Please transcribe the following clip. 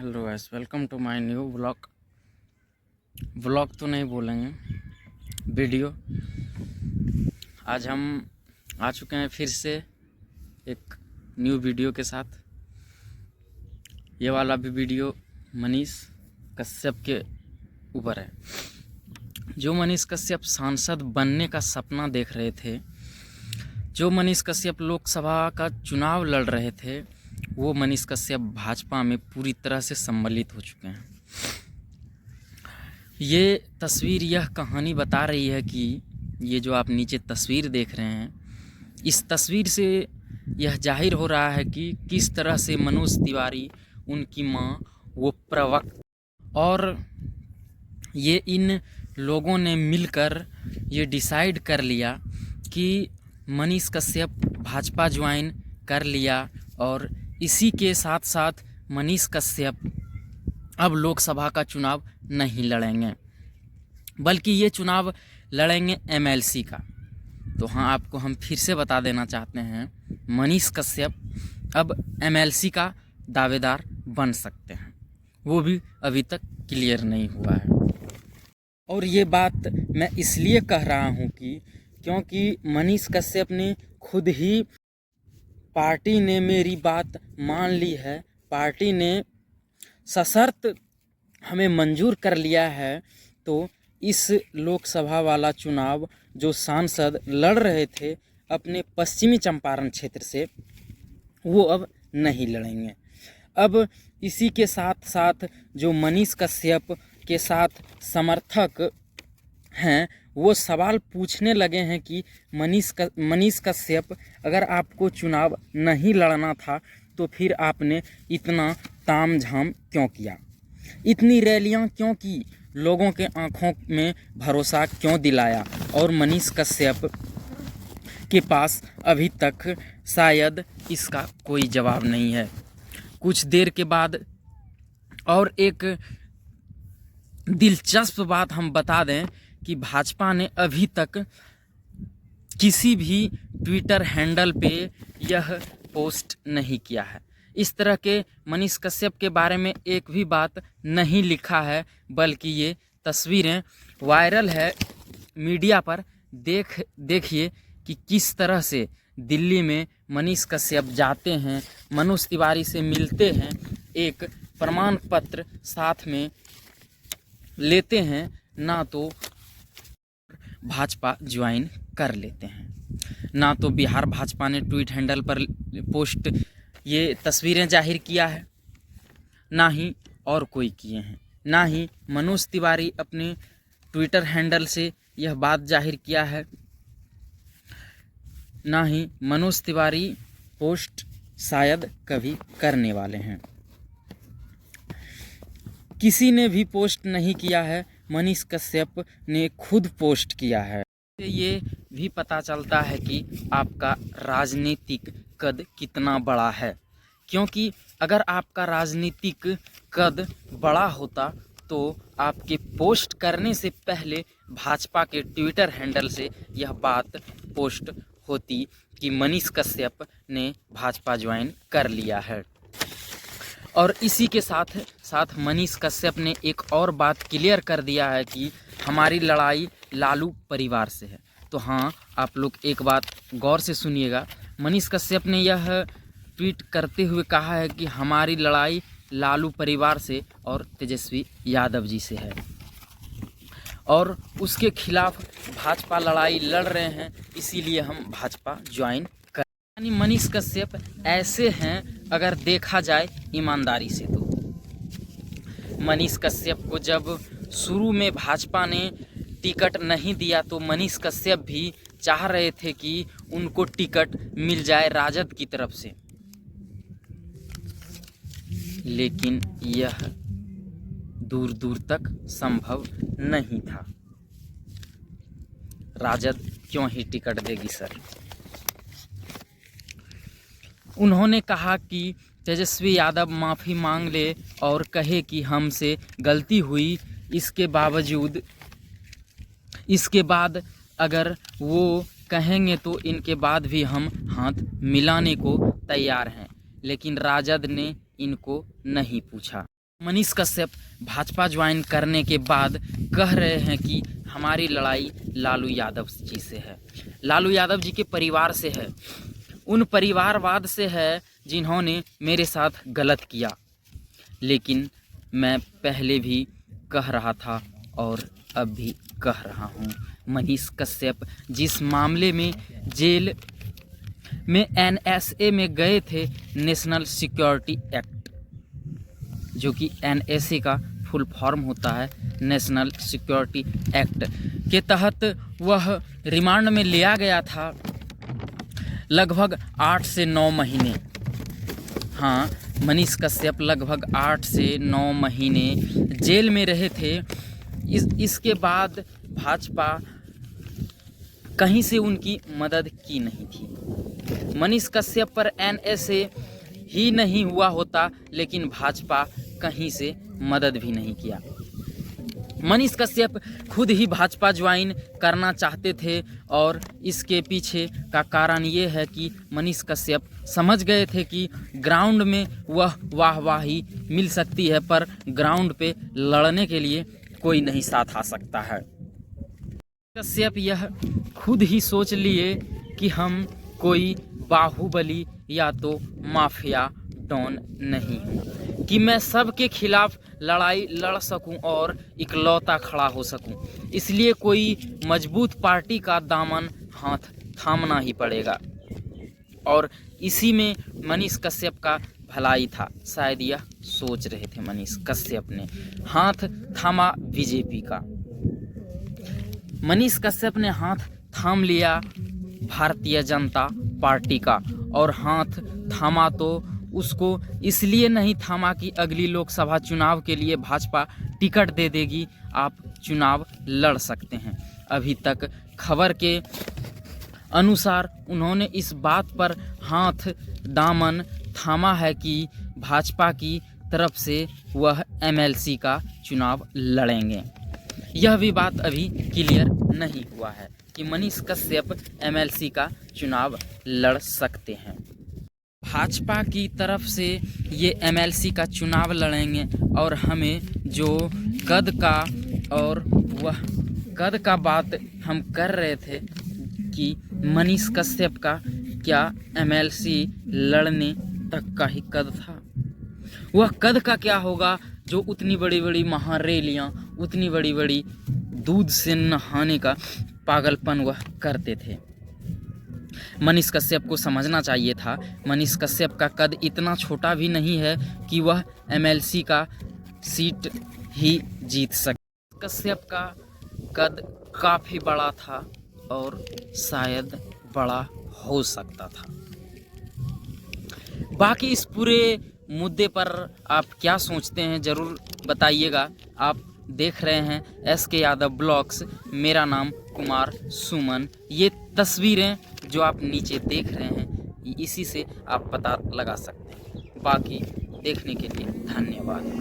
Hello guys, welcome to my new vlog. Vlog तो नहीं बोलेंगे, वीडियो। आज हम आ चुके हैं फिर से एक न्यू वीडियो के साथ। ये वाला भी वीडियो मनीष कश्यप के ऊपर है। जो मनीष कश्यप सांसद बनने का सपना देख रहे थे, जो मनीष कश्यप लोकसभा का चुनाव लड़ रहे थे, वो मनीष कश्यप भाजपा में पूरी तरह से सम्मिलित हो चुके हैं। ये तस्वीर, यह कहानी बता रही है कि ये जो आप नीचे तस्वीर देख रहे हैं, इस तस्वीर से यह जाहिर हो रहा है कि किस तरह से मनोज तिवारी, उनकी मां, वो प्रवक्ता, और ये इन लोगों ने मिलकर ये डिसाइड कर लिया कि मनीष कश्यप भाजपा ज्वाइन कर लिया। और इसी के साथ साथ मनीष कश्यप अब लोकसभा का चुनाव नहीं लड़ेंगे, बल्कि ये चुनाव लड़ेंगे एमएलसी का। तो हाँ, आपको हम फिर से बता देना चाहते हैं, मनीष कश्यप अब एमएलसी का दावेदार बन सकते हैं। वो भी अभी तक क्लियर नहीं हुआ है। और ये बात मैं इसलिए कह रहा हूँ कि क्योंकि मनीष कश्यप ने खुद ही, पार्टी ने मेरी बात मान ली है, पार्टी ने सशर्त हमें मंजूर कर लिया है, तो इस लोकसभा वाला चुनाव जो सांसद लड़ रहे थे अपने पश्चिमी चंपारण क्षेत्र से, वो अब नहीं लड़ेंगे। अब इसी के साथ साथ जो मनीष कश्यप के साथ समर्थक हैं, वो सवाल पूछने लगे हैं कि मनीष कश्यप, अगर आपको चुनाव नहीं लड़ना था तो फिर आपने इतना तामझाम क्यों किया, इतनी रैलियां क्यों की, लोगों के आंखों में भरोसा क्यों दिलाया। और मनीष कश्यप के पास अभी तक शायद इसका कोई जवाब नहीं है। कुछ देर के बाद और एक दिलचस्प बात हम बता दें कि भाजपा ने अभी तक किसी भी ट्विटर हैंडल पे यह पोस्ट नहीं किया है। इस तरह के मनीष कश्यप के बारे में एक भी बात नहीं लिखा है, बल्कि ये तस्वीरें वायरल है मीडिया पर। देखिए कि किस तरह से दिल्ली में मनीष कश्यप जाते हैं, मनोज तिवारी से मिलते हैं, एक प्रमाण पत्र साथ में लेते हैं, ना तो भाजपा ज्वाइन कर लेते हैं। ना तो बिहार भाजपा ने ट्वीट हैंडल पर पोस्ट ये तस्वीरें जाहिर किया है, ना ही और कोई किए हैं, ना ही मनोज तिवारी अपने ट्विटर हैंडल से यह बात जाहिर किया है, ना ही मनोज तिवारी पोस्ट शायद कभी करने वाले हैं। किसी ने भी पोस्ट नहीं किया है, मनीष कश्यप ने खुद पोस्ट किया है। ये भी पता चलता है कि आपका राजनीतिक कद कितना बड़ा है, क्योंकि अगर आपका राजनीतिक कद बड़ा होता तो आपके पोस्ट करने से पहले भाजपा के ट्विटर हैंडल से यह बात पोस्ट होती कि मनीष कश्यप ने भाजपा ज्वाइन कर लिया है। और इसी के साथ साथ मनीष कश्यप ने एक और बात क्लियर कर दिया है कि हमारी लड़ाई लालू परिवार से है। तो हाँ, आप लोग एक बात गौर से सुनिएगा। मनीष कश्यप ने यह ट्वीट करते हुए कहा है कि हमारी लड़ाई लालू परिवार से और तेजस्वी यादव जी से है, और उसके खिलाफ भाजपा लड़ाई लड़ रहे हैं, इसीलिए हम भाजपा ज्वाइन कर। यानी मनीष कश्यप ऐसे हैं, अगर देखा जाए ईमानदारी से, तो मनीष कश्यप को जब शुरू में भाजपा ने टिकट नहीं दिया तो मनीष कश्यप भी चाह रहे थे कि उनको टिकट मिल जाए राजद की तरफ से, लेकिन यह दूर दूर तक संभव नहीं था। राजद क्यों ही टिकट देगी सर। उन्होंने कहा कि तेजस्वी यादव माफ़ी मांग ले और कहे कि हमसे गलती हुई। इसके बाद अगर वो कहेंगे तो इनके बाद भी हम हाथ मिलाने को तैयार हैं, लेकिन राजद ने इनको नहीं पूछा। मनीष कश्यप भाजपा ज्वाइन करने के बाद कह रहे हैं कि हमारी लड़ाई लालू यादव जी से है, लालू यादव जी के परिवार से है, उन परिवारवाद से है जिन्होंने मेरे साथ गलत किया। लेकिन मैं पहले भी कह रहा था और अब भी कह रहा हूँ, मनीष कश्यप जिस मामले में जेल में NSA में गए थे, नेशनल सिक्योरिटी एक्ट, जो कि NSA का फुल फॉर्म होता है, नेशनल सिक्योरिटी एक्ट के तहत वह रिमांड में लिया गया था लगभग 8 से 9 महीने। हाँ, मनीष कश्यप लगभग 8 से 9 महीने जेल में रहे थे। इसके बाद भाजपा कहीं से उनकी मदद की नहीं थी। मनीष कश्यप पर NSA ही नहीं हुआ होता, लेकिन भाजपा कहीं से मदद भी नहीं किया। मनीष कश्यप खुद ही भाजपा ज्वाइन करना चाहते थे और इसके पीछे का कारण ये है कि मनीष कश्यप समझ गए थे कि ग्राउंड में वह वाहवाही मिल सकती है, पर ग्राउंड पे लड़ने के लिए कोई नहीं साथ आ सकता है। कश्यप यह खुद ही सोच लिए कि हम कोई बाहुबली या तो माफिया डॉन नहीं हूँ कि मैं सबके खिलाफ लड़ाई लड़ सकूं और इकलौता खड़ा हो सकूं। इसलिए कोई मजबूत पार्टी का दामन हाथ थामना ही पड़ेगा, और इसी में मनीष कश्यप का भलाई था। शायद यह सोच रहे थे मनीष कश्यप ने। हाथ थामा बीजेपी का, मनीष कश्यप ने हाथ थाम लिया भारतीय जनता पार्टी का, और हाथ थामा तो उसको इसलिए नहीं थामा कि अगली लोकसभा चुनाव के लिए भाजपा टिकट दे देगी, आप चुनाव लड़ सकते हैं। अभी तक खबर के अनुसार उन्होंने इस बात पर हाथ दामन थामा है कि भाजपा की तरफ से वह MLC का चुनाव लड़ेंगे। यह भी बात अभी क्लियर नहीं हुआ है कि मनीष कश्यप MLC का चुनाव लड़ सकते हैं। भाजपा की तरफ से ये MLC का चुनाव लड़ेंगे, और हमें जो कद का और वह कद का बात हम कर रहे थे कि मनीष कश्यप का क्या MLC लड़ने तक का ही कद था, वह कद का क्या होगा जो उतनी बड़ी बड़ी महारैलियाँ, उतनी बड़ी बड़ी दूध से नहाने का पागलपन वह करते थे। मनीष कश्यप को समझना चाहिए था, मनीष कश्यप का कद इतना छोटा भी नहीं है कि वह MLC का सीट ही जीत सके। कश्यप का कद काफ़ी बड़ा था और शायद बड़ा हो सकता था। बाकी इस पूरे मुद्दे पर आप क्या सोचते हैं ज़रूर बताइएगा। आप देख रहे हैं SK यादव ब्लॉग्स, मेरा नाम कुमार सुमन। ये तस्वीरें जो आप नीचे देख रहे हैं, इसी से आप पता लगा सकते हैं। बाकी देखने के लिए धन्यवाद।